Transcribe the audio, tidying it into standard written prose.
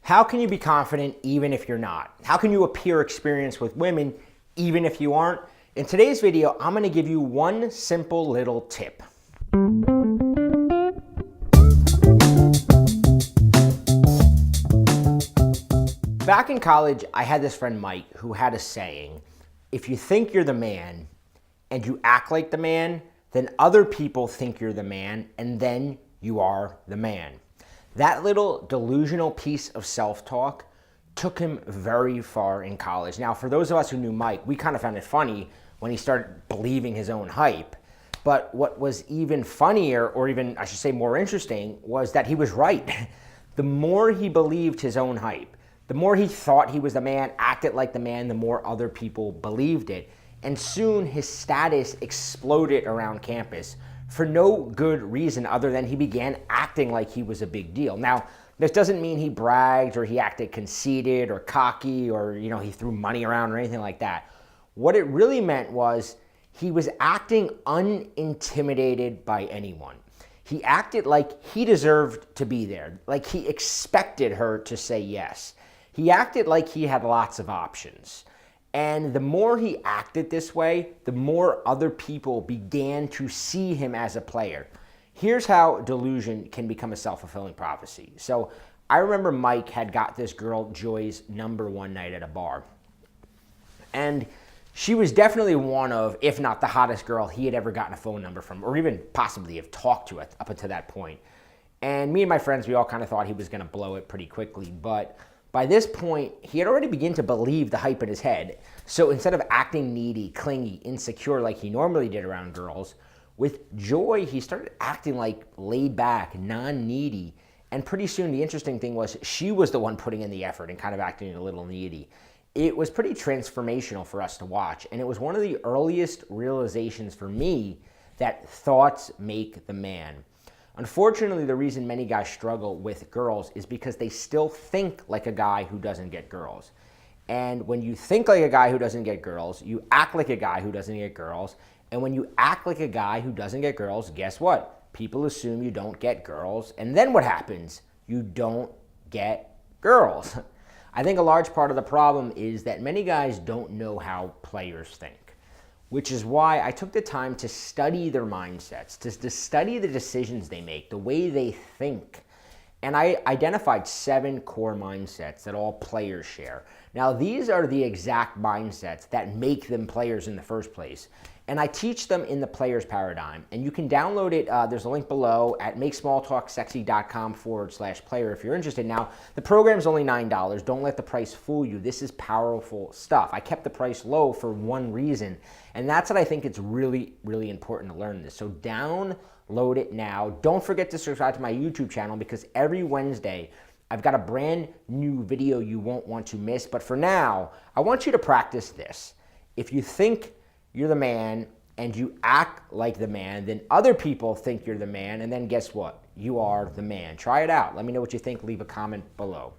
How can you be confident even if you're not? How can you appear experienced with women even if you aren't? In today's video, I'm gonna give you one simple little tip. Back in college, I had this friend Mike who had a saying, if you think you're the man and you act like the man, then other people think you're the man and then you are the man. That little delusional piece of self-talk took him very far in college. Now, for those of us who knew Mike, we kind of found it funny when he started believing his own hype. But what was even funnier, or even, I should say, more interesting, was that he was right. The more he believed his own hype, the more he thought he was the man, acted like the man, the more other people believed it. And soon his status exploded around campus for no good reason other than he began acting like he was a big deal. Now, this doesn't mean he bragged or he acted conceited or cocky or, he threw money around or anything like that. What it really meant was he was acting unintimidated by anyone. He acted like he deserved to be there, like he expected her to say yes. He acted like he had lots of options. And the more he acted this way, the more other people began to see him as a player. Here's how delusion can become a self-fulfilling prophecy. So I remember Mike had got this girl Joy's number one night at a bar. And she was definitely one of, if not the hottest girl he had ever gotten a phone number from, or even possibly have talked to up until that point. And me and my friends, we all kind of thought he was gonna blow it pretty quickly, but by this point, he had already begun to believe the hype in his head. So instead of acting needy, clingy, insecure like he normally did around girls, with Joy, he started acting like laid back, non-needy. And pretty soon, the interesting thing was she was the one putting in the effort and kind of acting a little needy. It was pretty transformational for us to watch. And it was one of the earliest realizations for me that thoughts make the man. Unfortunately, the reason many guys struggle with girls is because they still think like a guy who doesn't get girls. And when you think like a guy who doesn't get girls, you act like a guy who doesn't get girls. And when you act like a guy who doesn't get girls, guess what? People assume you don't get girls. And then what happens? You don't get girls. I think a large part of the problem is that many guys don't know how players think. Which is why I took the time to study their mindsets, to study the decisions they make, the way they think. And I identified 7 core mindsets that all players share. Now, these are the exact mindsets that make them players in the first place. And I teach them in the Players Paradigm. And you can download it. There's a link below at makesmalltalksexy.com/player if you're interested. Now, the program's only $9. Don't let the price fool you. This is powerful stuff. I kept the price low for one reason. And that's what I think it's really, really important to learn this. So download it now. Don't forget to subscribe to my YouTube channel because every Wednesday, I've got a brand new video you won't want to miss. But for now, I want you to practice this. If you think you're the man and you act like the man, then other people think you're the man, and then guess what? You are the man. Try it out. Let me know what you think. Leave a comment below.